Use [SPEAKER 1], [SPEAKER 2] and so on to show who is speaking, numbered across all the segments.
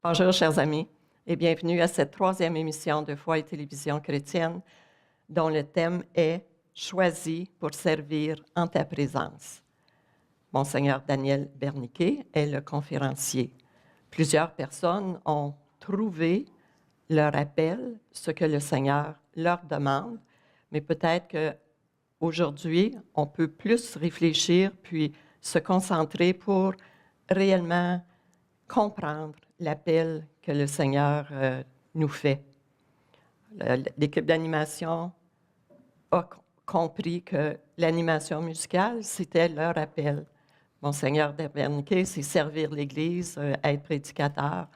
[SPEAKER 1] Bonjour, chers amis, et bienvenue à cette troisième émission de Foi et Télévision chrétienne, dont le thème est « Choisi pour servir en ta présence ». Monseigneur Daniel Berniquet est le conférencier. Plusieurs personnes ont trouvé leur appel, ce que le Seigneur leur demande, mais peut-être qu'aujourd'hui, on peut plus réfléchir puis se concentrer pour réellement comprendre l'appel que le Seigneur nous fait. L'équipe d'animation a compris que l'animation musicale, c'était leur appel. Monseigneur Berniquet, c'est servir l'Église, être prédicateur.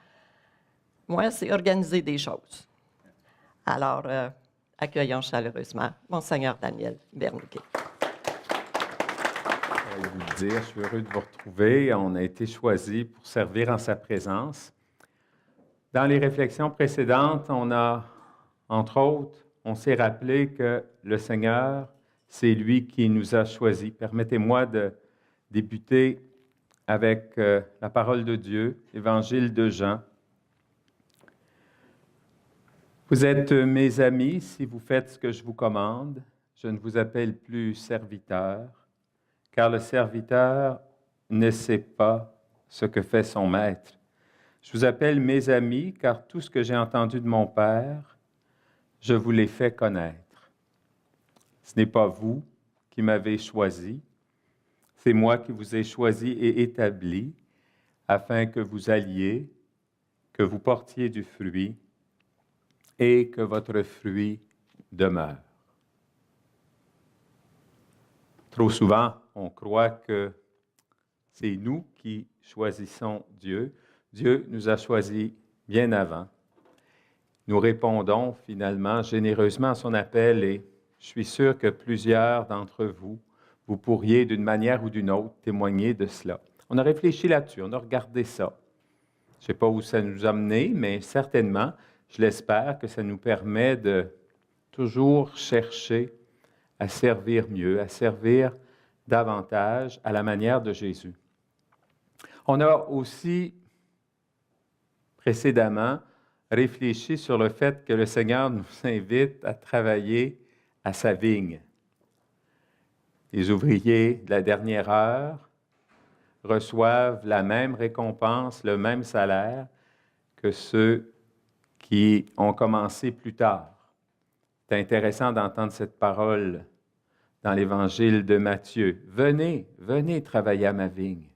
[SPEAKER 1] Moi, c'est organiser des choses. Alors, accueillons chaleureusement Monseigneur Daniel Berniquet.
[SPEAKER 2] Je suis heureux de vous retrouver. On a été choisis pour servir en sa présence. Dans les réflexions précédentes, entre autres, on s'est rappelé que le Seigneur, c'est lui qui nous a choisis. Permettez-moi de débuter avec la parole de Dieu, l'Évangile de Jean. Vous êtes mes amis si vous faites ce que je vous commande. Je ne vous appelle plus serviteur, car le serviteur ne sait pas ce que fait son maître. Je vous appelle mes amis, car tout ce que j'ai entendu de mon Père, je vous l'ai fait connaître. Ce n'est pas vous qui m'avez choisi, c'est moi qui vous ai choisi et établi, afin que vous alliez, que vous portiez du fruit et que votre fruit demeure. Trop souvent, on croit que c'est nous qui choisissons Dieu. Dieu nous a choisis bien avant. Nous répondons finalement généreusement à son appel et je suis sûr que plusieurs d'entre vous, vous pourriez d'une manière ou d'une autre témoigner de cela. On a réfléchi là-dessus, on a regardé ça. Je ne sais pas où ça nous a mené, mais certainement, je l'espère que ça nous permet de toujours chercher à servir mieux, à servir davantage à la manière de Jésus. On a aussi précédemment réfléchi sur le fait que le Seigneur nous invite à travailler à sa vigne. Les ouvriers de la dernière heure reçoivent la même récompense, le même salaire que ceux qui ont commencé plus tard. C'est intéressant d'entendre cette parole dans l'Évangile de Matthieu. Venez travailler à ma vigne.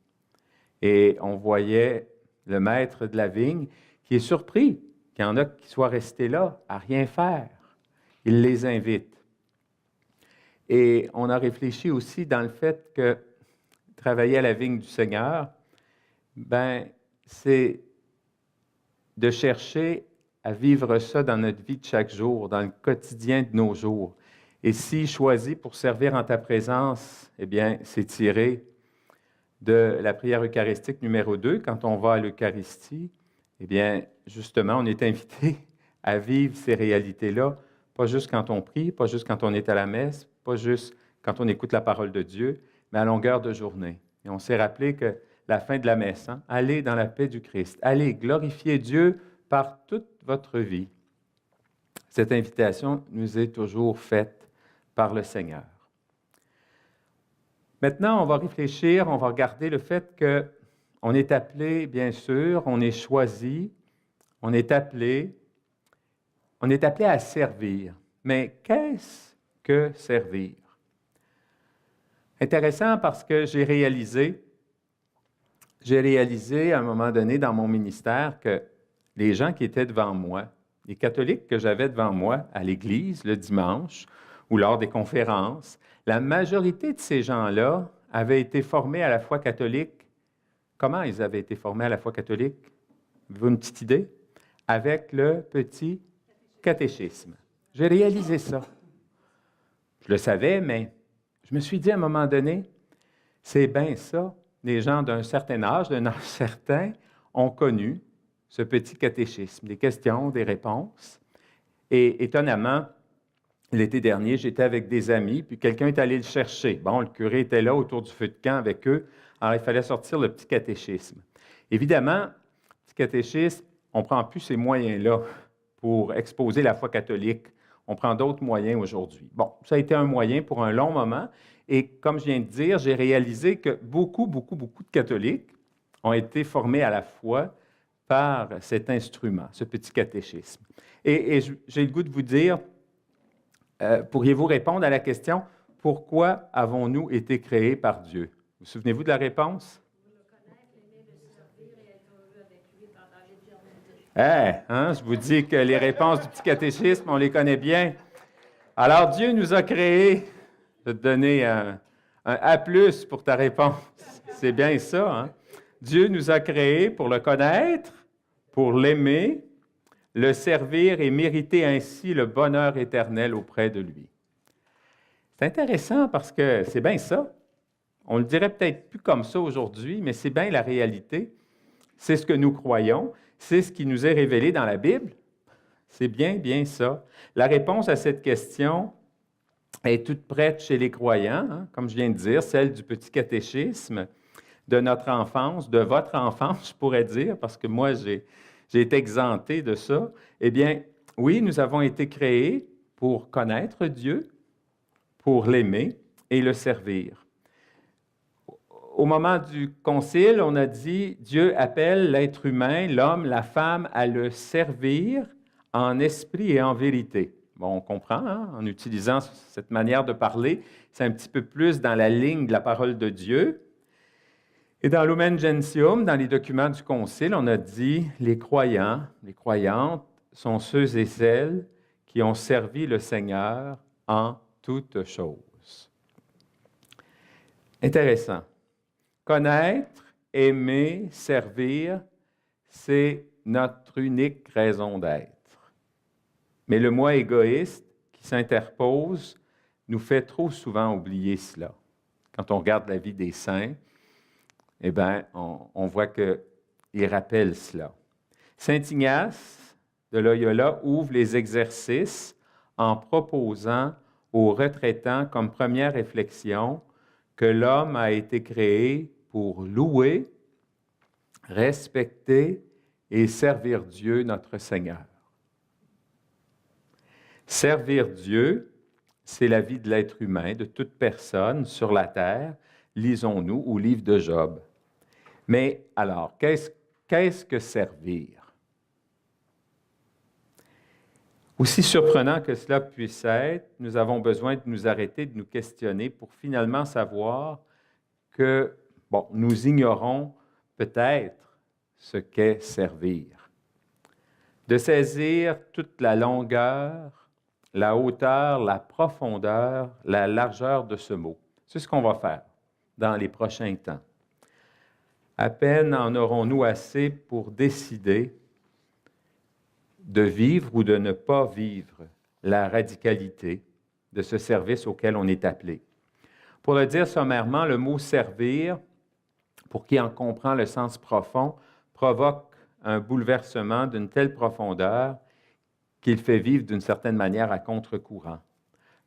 [SPEAKER 2] Et on voyait le maître de la vigne qui est surpris qu'il y en a qui soient restés là à rien faire. Il les invite. Et on a réfléchi aussi dans le fait que travailler à la vigne du Seigneur, c'est de chercher à vivre ça dans notre vie de chaque jour, dans le quotidien de nos jours. Et si choisi pour servir en ta présence, eh bien, c'est tiré de la prière eucharistique numéro 2, quand on va à l'Eucharistie, eh bien, justement, on est invité à vivre ces réalités-là, pas juste quand on prie, pas juste quand on est à la messe, pas juste quand on écoute la parole de Dieu, mais à longueur de journée. Et on s'est rappelé que la fin de la messe, allez dans la paix du Christ, allez glorifier Dieu par toute votre vie. Cette invitation nous est toujours faite par le Seigneur. Maintenant, on va réfléchir, on va regarder le fait qu'on est appelé, bien sûr, on est choisi, on est appelé à servir. Mais qu'est-ce que servir? Intéressant parce que j'ai réalisé à un moment donné dans mon ministère que les gens qui étaient devant moi, les catholiques que j'avais devant moi à l'Église le dimanche ou lors des conférences, la majorité de ces gens-là avaient été formés à la foi catholique. Comment ils avaient été formés à la foi catholique? Avez-vous une petite idée? Avec le petit catéchisme. J'ai réalisé ça. Je le savais, mais je me suis dit à un moment donné, c'est bien ça. Les gens d'un certain âge, d'un âge certain, ont connu ce petit catéchisme, des questions, des réponses. Et étonnamment, l'été dernier, j'étais avec des amis, puis quelqu'un est allé le chercher. Bon, le curé était là autour du feu de camp avec eux, alors il fallait sortir le petit catéchisme. Évidemment, le petit catéchisme, on ne prend plus ces moyens-là pour exposer la foi catholique. On prend d'autres moyens aujourd'hui. Bon, ça a été un moyen pour un long moment. Et comme je viens de dire, j'ai réalisé que beaucoup de catholiques ont été formés à la foi par cet instrument, ce petit catéchisme. Et j'ai le goût de vous dire, pourriez-vous répondre à la question, pourquoi avons-nous été créés par Dieu? Vous souvenez-vous de la réponse? Je vous dis que les réponses du petit catéchisme, on les connaît bien. Alors, Dieu nous a créés. Je vais te donner un A+ pour ta réponse. C'est bien ça, hein? Dieu nous a créés pour le connaître, pour l'aimer, le servir et mériter ainsi le bonheur éternel auprès de lui. C'est intéressant parce que c'est bien ça. On le dirait peut-être plus comme ça aujourd'hui, mais c'est bien la réalité. C'est ce que nous croyons. C'est ce qui nous est révélé dans la Bible. C'est bien ça. La réponse à cette question est toute prête chez les croyants, hein, comme je viens de dire, celle du petit catéchisme de notre enfance, de votre enfance, je pourrais dire, parce que moi, j'ai été exempté de ça. Eh bien, oui, nous avons été créés pour connaître Dieu, pour l'aimer et le servir. Au moment du concile, on a dit, Dieu appelle l'être humain, l'homme, la femme, à le servir en esprit et en vérité. Bon, on comprend, hein, en utilisant cette manière de parler, c'est un petit peu plus dans la ligne de la parole de Dieu. Et dans l'Lumen Gentium, dans les documents du concile, on a dit, les croyants, les croyantes sont ceux et celles qui ont servi le Seigneur en toutes choses. Intéressant. Connaître, aimer, servir, c'est notre unique raison d'être. Mais le moi égoïste qui s'interpose nous fait trop souvent oublier cela. Quand on regarde la vie des saints, eh bien, on voit qu'il rappelle cela. Saint Ignace de Loyola ouvre les exercices en proposant aux retraitants comme première réflexion que l'homme a été créé pour louer, respecter et servir Dieu, notre Seigneur. Servir Dieu, c'est la vie de l'être humain, de toute personne sur la terre, lisons-nous au livre de Job. Mais alors, qu'est-ce que servir? Aussi surprenant que cela puisse être, nous avons besoin de nous arrêter, de nous questionner pour finalement savoir que, nous ignorons peut-être ce qu'est servir. De saisir toute la longueur, la hauteur, la profondeur, la largeur de ce mot. C'est ce qu'on va faire dans les prochains temps. À peine en aurons-nous assez pour décider de vivre ou de ne pas vivre la radicalité de ce service auquel on est appelé. Pour le dire sommairement, le mot « servir », pour qui en comprend le sens profond, provoque un bouleversement d'une telle profondeur qu'il fait vivre d'une certaine manière à contre-courant.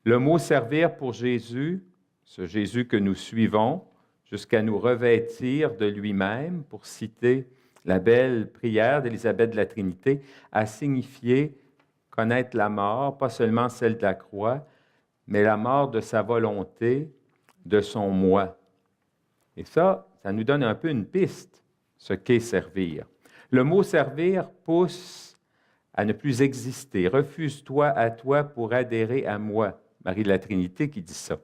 [SPEAKER 2] Le mot « servir » pour Jésus, ce Jésus que nous suivons, jusqu'à nous revêtir de lui-même, pour citer la belle prière d'Élisabeth de la Trinité, a signifié connaître la mort, pas seulement celle de la croix, mais la mort de sa volonté, de son moi. Et ça nous donne un peu une piste, ce qu'est servir. Le mot « servir » pousse à ne plus exister. « Refuse-toi à toi pour adhérer à moi », Marie de la Trinité qui dit ça.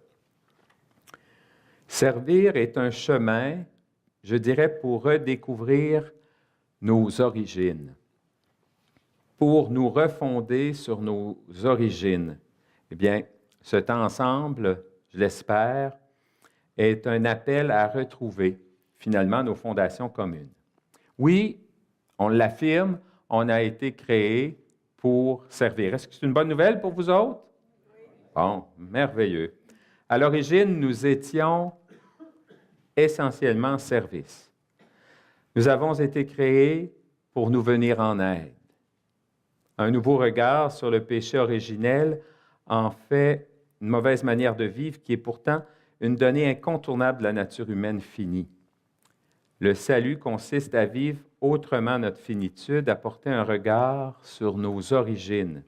[SPEAKER 2] Servir est un chemin, je dirais, pour redécouvrir nos origines, pour nous refonder sur nos origines. Eh bien, ce temps ensemble, je l'espère, est un appel à retrouver finalement nos fondations communes. Oui, on l'affirme, on a été créé pour servir. Est-ce que c'est une bonne nouvelle pour vous autres? Bon, merveilleux. À l'origine, nous étions essentiellement service. Nous avons été créés pour nous venir en aide. Un nouveau regard sur le péché originel en fait une mauvaise manière de vivre qui est pourtant une donnée incontournable de la nature humaine finie. Le salut consiste à vivre autrement notre finitude, à porter un regard sur nos origines.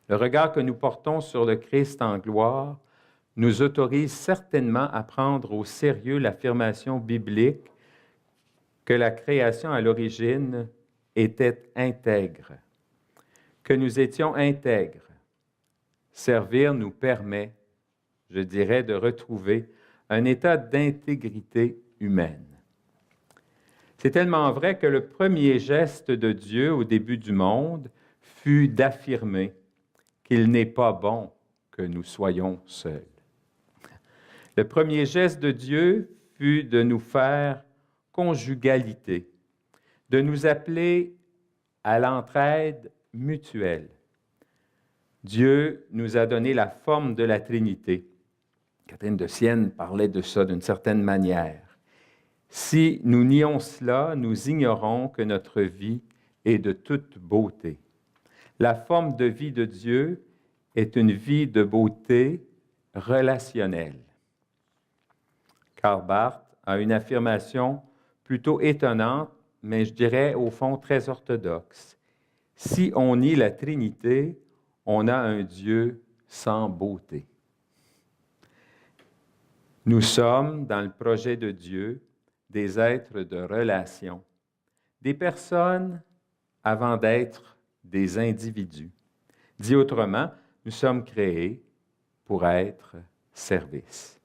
[SPEAKER 2] Le regard que nous portons sur le Christ en gloire nous autorise certainement à prendre au sérieux l'affirmation biblique que la création à l'origine était intègre, que nous étions intègres. Servir nous permet, je dirais, de retrouver un état d'intégrité humaine. C'est tellement vrai que le premier geste de Dieu au début du monde fut d'affirmer qu'il n'est pas bon que nous soyons seuls. Le premier geste de Dieu fut de nous faire conjugalité, de nous appeler à l'entraide mutuelle. Dieu nous a donné la forme de la Trinité. Catherine de Sienne parlait de ça d'une certaine manière. Si nous nions cela, nous ignorons que notre vie est de toute beauté. La forme de vie de Dieu est une vie de beauté relationnelle. Karl Barth a une affirmation plutôt étonnante, mais je dirais au fond très orthodoxe. Si on nie la Trinité, on a un Dieu sans beauté. Nous sommes, dans le projet de Dieu, des êtres de relation, des personnes avant d'être des individus. Dit autrement, nous sommes créés pour être service.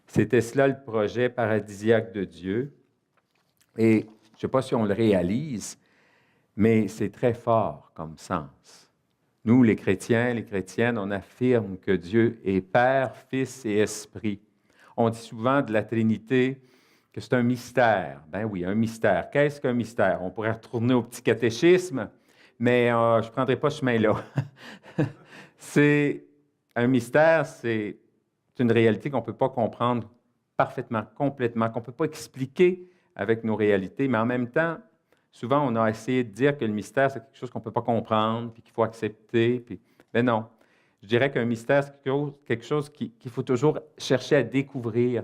[SPEAKER 2] C'était cela le projet paradisiaque de Dieu. Et je ne sais pas si on le réalise, mais c'est très fort comme sens. Nous, les chrétiens, les chrétiennes, on affirme que Dieu est Père, Fils et Esprit. On dit souvent de la Trinité que c'est un mystère. Ben oui, un mystère. Qu'est-ce qu'un mystère? On pourrait retourner au petit catéchisme, mais je ne prendrai pas ce chemin-là. C'est un mystère, c'est une réalité qu'on ne peut pas comprendre parfaitement, complètement, qu'on ne peut pas expliquer avec nos réalités, mais en même temps, souvent, on a essayé de dire que le mystère, c'est quelque chose qu'on ne peut pas comprendre, puis qu'il faut accepter. Mais non, je dirais qu'un mystère, c'est quelque chose qu'il faut toujours chercher à découvrir,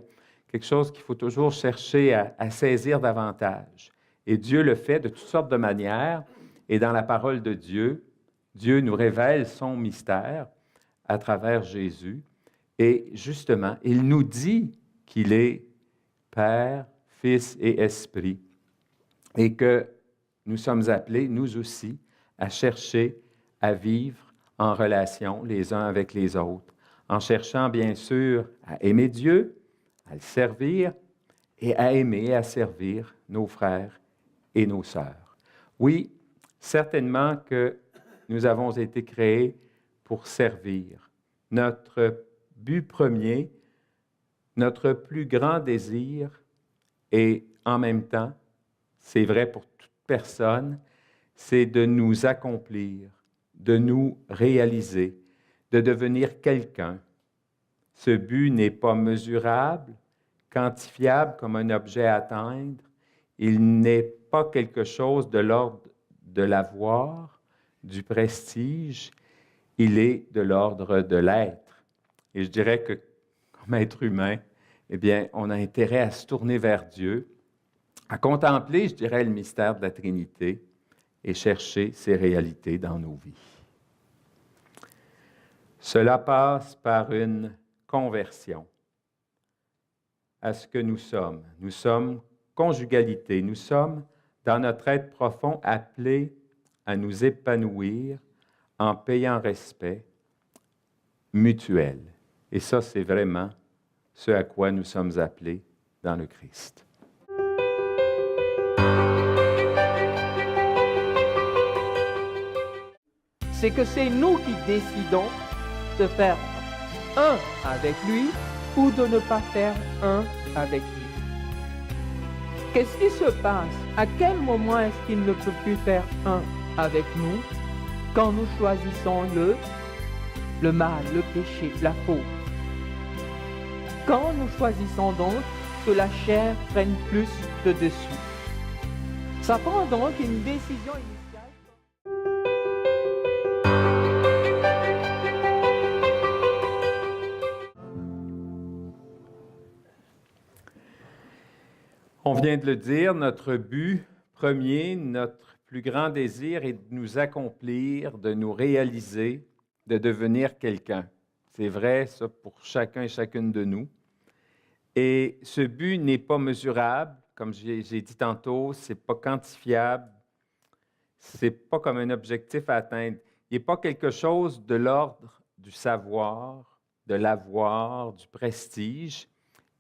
[SPEAKER 2] quelque chose qu'il faut toujours chercher à saisir davantage. Et Dieu le fait de toutes sortes de manières, et dans la parole de Dieu, Dieu nous révèle son mystère à travers Jésus, et justement, il nous dit qu'il est Père, Fils et Esprit, et que nous sommes appelés, nous aussi, à chercher à vivre en relation les uns avec les autres, en cherchant bien sûr à aimer Dieu, à le servir et à aimer et à servir nos frères et nos sœurs. Oui, certainement que nous avons été créés pour servir. Notre but premier, notre plus grand désir, et en même temps, c'est vrai pour toute personne, c'est de nous accomplir, de nous réaliser, de devenir quelqu'un. Ce but n'est pas mesurable, quantifiable comme un objet à atteindre. Il n'est pas quelque chose de l'ordre de l'avoir, du prestige. Il est de l'ordre de l'être. Et je dirais que, comme être humain, eh bien, on a intérêt à se tourner vers Dieu, à contempler, je dirais, le mystère de la Trinité et chercher ces réalités dans nos vies. Cela passe par une conversion à ce que nous sommes. Nous sommes conjugalité. Nous sommes, dans notre être profond, appelés à nous épanouir en payant respect mutuel. Et ça, c'est vraiment ce à quoi nous sommes appelés dans le Christ.
[SPEAKER 3] C'est que c'est nous qui décidons de faire un avec lui ou de ne pas faire un avec lui. Qu'est-ce qui se passe? À quel moment est-ce qu'il ne peut plus faire un avec nous? Quand nous choisissons le mal, le péché, la faute. Quand nous choisissons donc que la chair prenne plus de dessus. Ça prend donc une décision initiale.
[SPEAKER 2] On vient de le dire, notre but premier, notre plus grand désir est de nous accomplir, de nous réaliser, de devenir quelqu'un. C'est vrai, ça, pour chacun et chacune de nous. Et ce but n'est pas mesurable, comme j'ai dit tantôt, ce n'est pas quantifiable, ce n'est pas comme un objectif à atteindre. Il n'est pas quelque chose de l'ordre du savoir, de l'avoir, du prestige.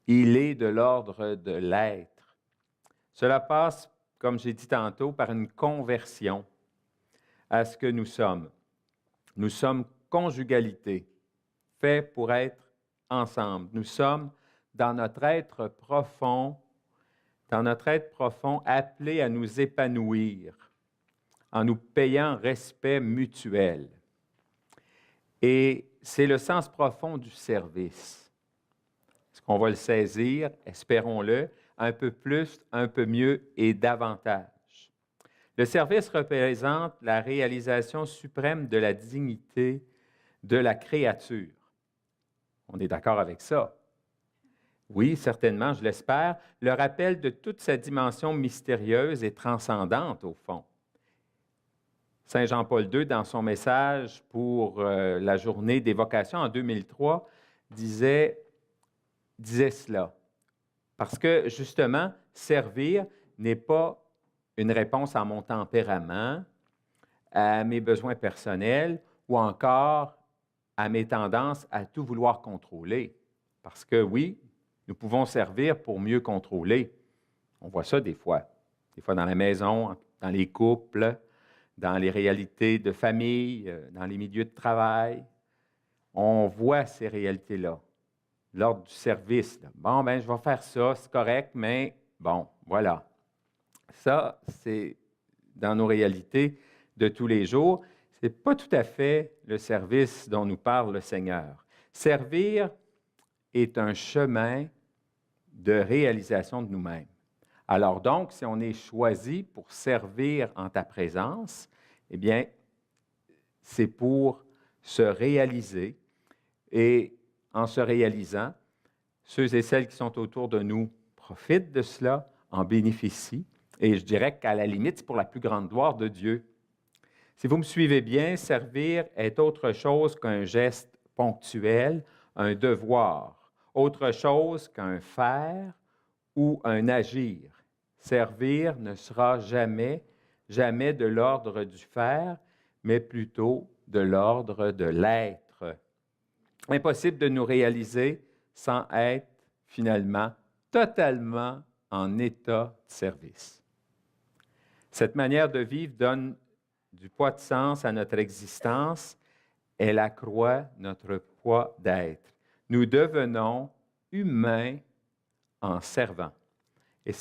[SPEAKER 2] Il est de l'ordre de l'être. Cela passe, comme j'ai dit tantôt, par une conversion à ce que nous sommes. Nous sommes conjugalité, faits pour être ensemble. Nous sommes dans notre être profond, appelés à nous épanouir en nous payant respect mutuel. Et c'est le sens profond du service. Est-ce qu'on va le saisir? Espérons-le, un peu plus, un peu mieux et davantage. Le service représente la réalisation suprême de la dignité de la créature. On est d'accord avec ça? Oui, certainement, je l'espère. Le rappel de toute sa dimension mystérieuse et transcendante, au fond. Saint Jean-Paul II, dans son message pour la journée des vocations en 2003, disait cela. Parce que, justement, servir n'est pas une réponse à mon tempérament, à mes besoins personnels ou encore à mes tendances à tout vouloir contrôler. Parce que, oui, nous pouvons servir pour mieux contrôler. On voit ça des fois dans la maison, dans les couples, dans les réalités de famille, dans les milieux de travail. On voit ces réalités-là. L'ordre du service. Là. Bon, je vais faire ça, c'est correct, mais bon, voilà. Ça, c'est dans nos réalités de tous les jours. Ce n'est pas tout à fait le service dont nous parle le Seigneur. Servir est un chemin de réalisation de nous-mêmes. Alors donc, si on est choisi pour servir en ta présence, eh bien, c'est pour se réaliser et en se réalisant, ceux et celles qui sont autour de nous profitent de cela, en bénéficient, et je dirais qu'à la limite, c'est pour la plus grande gloire de Dieu. Si vous me suivez bien, servir est autre chose qu'un geste ponctuel, un devoir, autre chose qu'un faire ou un agir. Servir ne sera jamais de l'ordre du faire, mais plutôt de l'ordre de l'être. Impossible de nous réaliser sans être finalement totalement en état de service. Cette manière de vivre donne du poids de sens à notre existence. Elle accroît notre poids d'être. Nous devenons humains en servant. Et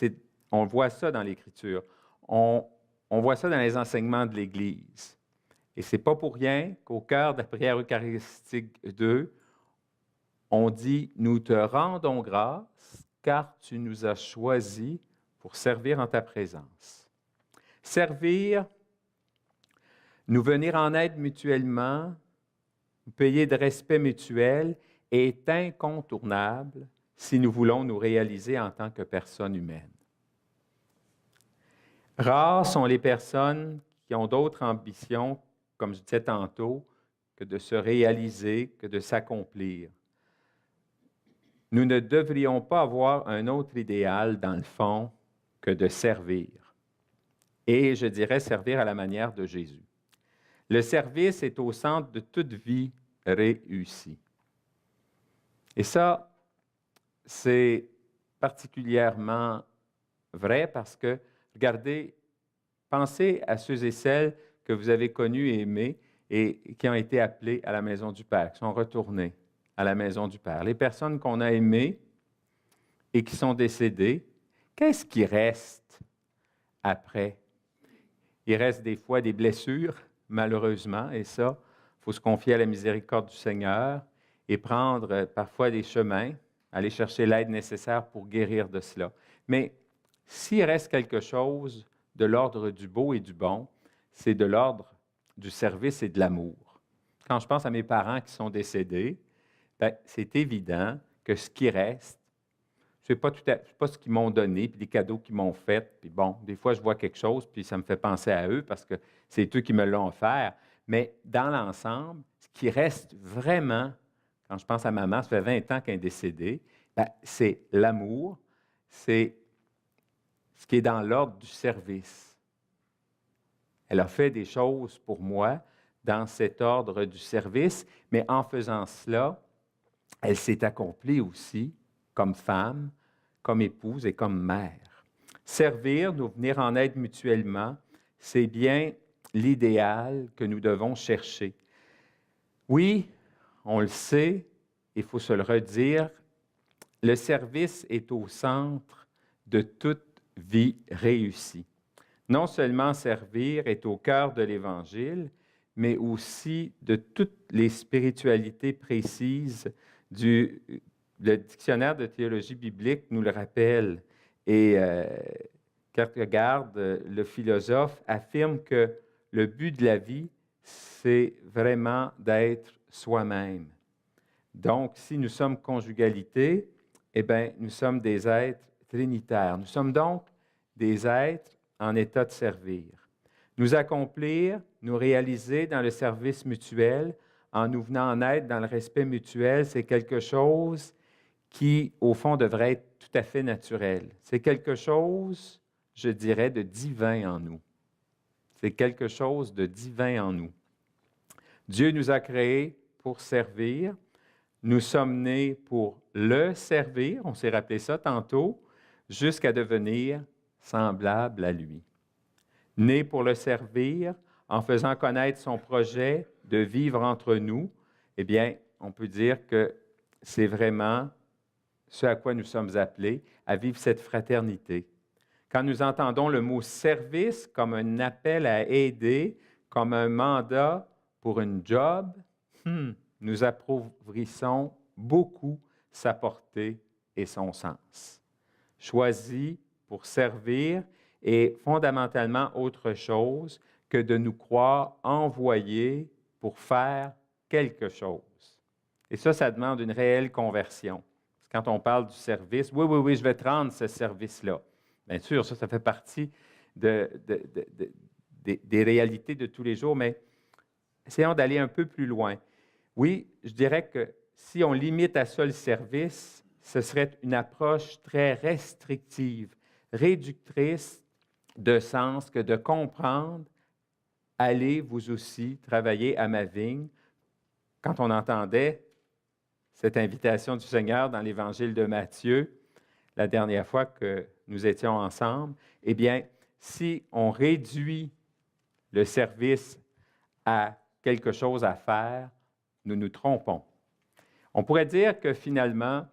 [SPEAKER 2] on voit ça dans l'Écriture. On voit ça dans les enseignements de l'Église. Et ce n'est pas pour rien qu'au cœur de la prière eucharistique 2, on dit « Nous te rendons grâce, car tu nous as choisis pour servir en ta présence. » Servir, nous venir en aide mutuellement, nous payer de respect mutuel est incontournable si nous voulons nous réaliser en tant que personnes humaines. Rares sont les personnes qui ont d'autres ambitions, comme je disais tantôt, que de se réaliser, que de s'accomplir. Nous ne devrions pas avoir un autre idéal, dans le fond, que de servir. Et je dirais servir à la manière de Jésus. Le service est au centre de toute vie réussie. Et ça, c'est particulièrement vrai parce que, regardez, pensez à ceux et celles que vous avez connus et aimés et qui ont été appelés à la maison du Père, qui sont retournés à la maison du Père. Les personnes qu'on a aimées et qui sont décédées, qu'est-ce qui reste après? Il reste des fois des blessures, malheureusement, et ça, il faut se confier à la miséricorde du Seigneur et prendre parfois des chemins, aller chercher l'aide nécessaire pour guérir de cela. Mais s'il reste quelque chose de l'ordre du beau et du bon, c'est de l'ordre du service et de l'amour. Quand je pense à mes parents qui sont décédés, c'est évident que ce qui reste, c'est pas ce qu'ils m'ont donné, puis les cadeaux qu'ils m'ont fait. Puis bon, des fois, je vois quelque chose, puis ça me fait penser à eux parce que c'est eux qui me l'ont offert. Mais dans l'ensemble, ce qui reste vraiment, quand je pense à maman, ça fait 20 ans qu'elle est décédée, bien, c'est l'amour, c'est ce qui est dans l'ordre du service. Elle a fait des choses pour moi dans cet ordre du service, mais en faisant cela, elle s'est accomplie aussi comme femme, comme épouse et comme mère. Servir, nous venir en aide mutuellement, c'est bien l'idéal que nous devons chercher. Oui, on le sait, il faut se le redire, le service est au centre de toute vie réussie. Non seulement servir est au cœur de l'Évangile, mais aussi de toutes les spiritualités précises le dictionnaire de théologie biblique nous le rappelle. Et Kierkegaard, le philosophe, affirme que le but de la vie, c'est vraiment d'être soi-même. Donc, si nous sommes conjugalité, eh bien, nous sommes des êtres trinitaires. Nous sommes donc des êtres en état de servir. Nous accomplir, nous réaliser dans le service mutuel, en nous venant en aide dans le respect mutuel, c'est quelque chose qui, au fond, devrait être tout à fait naturel. C'est quelque chose, je dirais, de divin en nous. C'est quelque chose de divin en nous. Dieu nous a créés pour servir. Nous sommes nés pour le servir, on s'est rappelé ça tantôt, jusqu'à devenir semblables à lui. Nés pour le servir, en faisant connaître son projet de vivre entre nous, eh bien, on peut dire que c'est vraiment ce à quoi nous sommes appelés, à vivre cette fraternité. Quand nous entendons le mot service comme un appel à aider, comme un mandat pour une job, nous appauvrissons beaucoup sa portée et son sens. Choisi pour servir est fondamentalement autre chose que de nous croire envoyés pour faire quelque chose. Et ça demande une réelle conversion. Quand on parle du service, oui, je vais te rendre ce service-là. Bien sûr, ça fait partie des réalités de tous les jours, mais essayons d'aller un peu plus loin. Oui, je dirais que si on limite à ça le service, ce serait une approche très restrictive, réductrice de sens que de comprendre « Allez vous aussi travailler à ma vigne ». Quand on entendait cette invitation du Seigneur dans l'Évangile de Matthieu, la dernière fois que nous étions ensemble, eh bien, si on réduit le service à quelque chose à faire, nous nous trompons. On pourrait dire que finalement,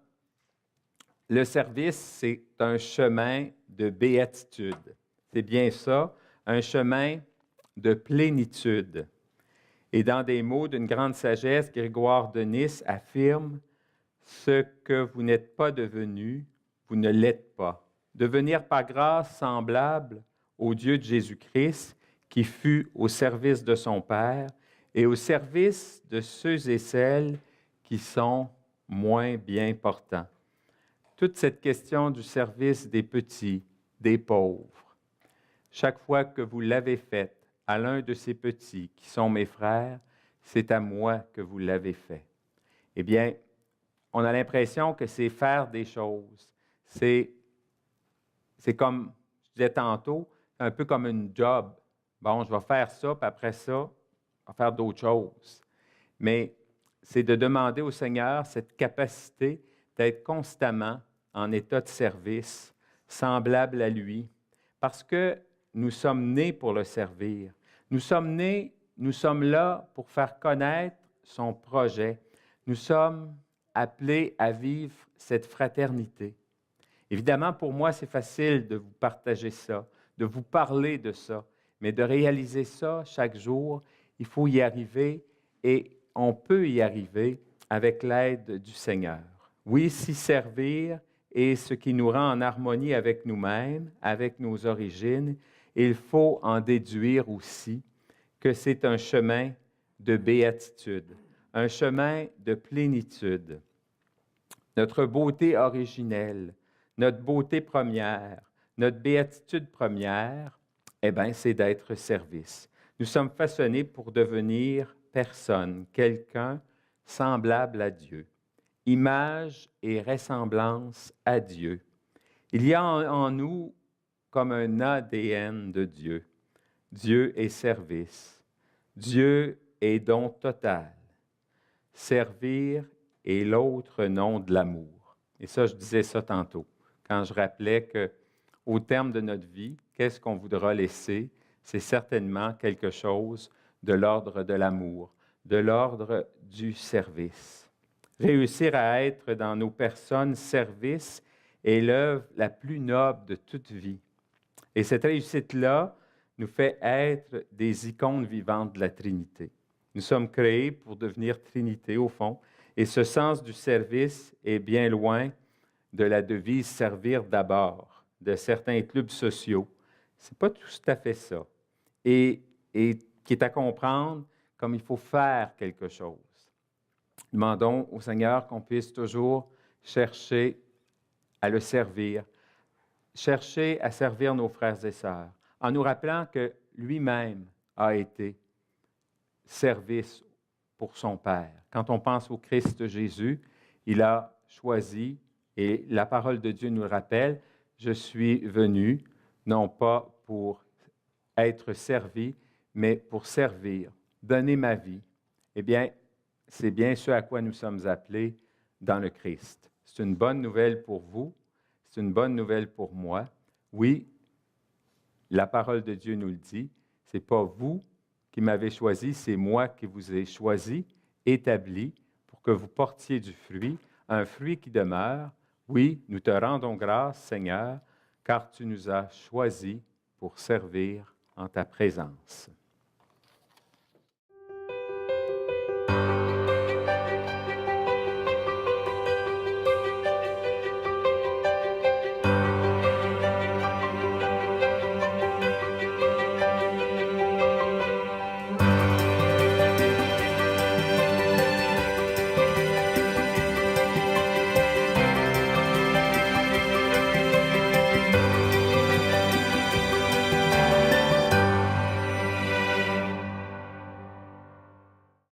[SPEAKER 2] le service, c'est un chemin de béatitude. C'est bien ça, un chemin de plénitude. Et dans des mots d'une grande sagesse, Grégoire de Nice affirme « Ce que vous n'êtes pas devenu, vous ne l'êtes pas. Devenir par grâce semblable au Dieu de Jésus-Christ, qui fut au service de son Père et au service de ceux et celles qui sont moins bien portants. » Toute cette question du service des petits, des pauvres, chaque fois que vous l'avez faite à l'un de ces petits qui sont mes frères, c'est à moi que vous l'avez fait. Eh bien, on a l'impression que c'est faire des choses. C'est comme, je disais tantôt, un peu comme une job. Bon, je vais faire ça, puis après ça, je vais faire d'autres choses. Mais c'est de demander au Seigneur cette capacité d'être constamment en état de service, semblable à lui, parce que nous sommes nés pour le servir. Nous sommes là pour faire connaître son projet. Nous sommes appelés à vivre cette fraternité. Évidemment, pour moi, c'est facile de vous partager ça, de vous parler de ça, mais de réaliser ça chaque jour, il faut y arriver et on peut y arriver avec l'aide du Seigneur. Oui, s'y servir est ce qui nous rend en harmonie avec nous-mêmes, avec nos origines. Il faut en déduire aussi que c'est un chemin de béatitude, un chemin de plénitude. Notre beauté originelle, notre beauté première, notre béatitude première, eh bien, c'est d'être service. Nous sommes façonnés pour devenir personne, quelqu'un semblable à Dieu. Image et ressemblance à Dieu. Il y a en nous comme un ADN de Dieu. Dieu est service. Dieu est don total. Servir est l'autre nom de l'amour. Et ça, je disais ça tantôt, quand je rappelais qu'au terme de notre vie, qu'est-ce qu'on voudra laisser? C'est certainement quelque chose de l'ordre de l'amour, de l'ordre du service. Réussir à être dans nos personnes service est l'œuvre la plus noble de toute vie. Et cette réussite-là nous fait être des icônes vivantes de la Trinité. Nous sommes créés pour devenir Trinité, au fond, et ce sens du service est bien loin de la devise « servir d'abord » de certains clubs sociaux. Ce n'est pas tout à fait ça. Et qui est à comprendre comme il faut faire quelque chose. Demandons au Seigneur qu'on puisse toujours chercher à le servir, chercher à servir nos frères et sœurs, en nous rappelant que lui-même a été service pour son Père. Quand on pense au Christ Jésus, il a choisi, et la parole de Dieu nous le rappelle, « Je suis venu, non pas pour être servi, mais pour servir, donner ma vie. » Eh bien, c'est bien ce à quoi nous sommes appelés dans le Christ. C'est une bonne nouvelle pour vous, c'est une bonne nouvelle pour moi. Oui, la parole de Dieu nous le dit, ce n'est pas vous qui m'avez choisi, c'est moi qui vous ai choisi, établi, pour que vous portiez du fruit, un fruit qui demeure. Oui, nous te rendons grâce, Seigneur, car tu nous as choisis pour servir en ta présence.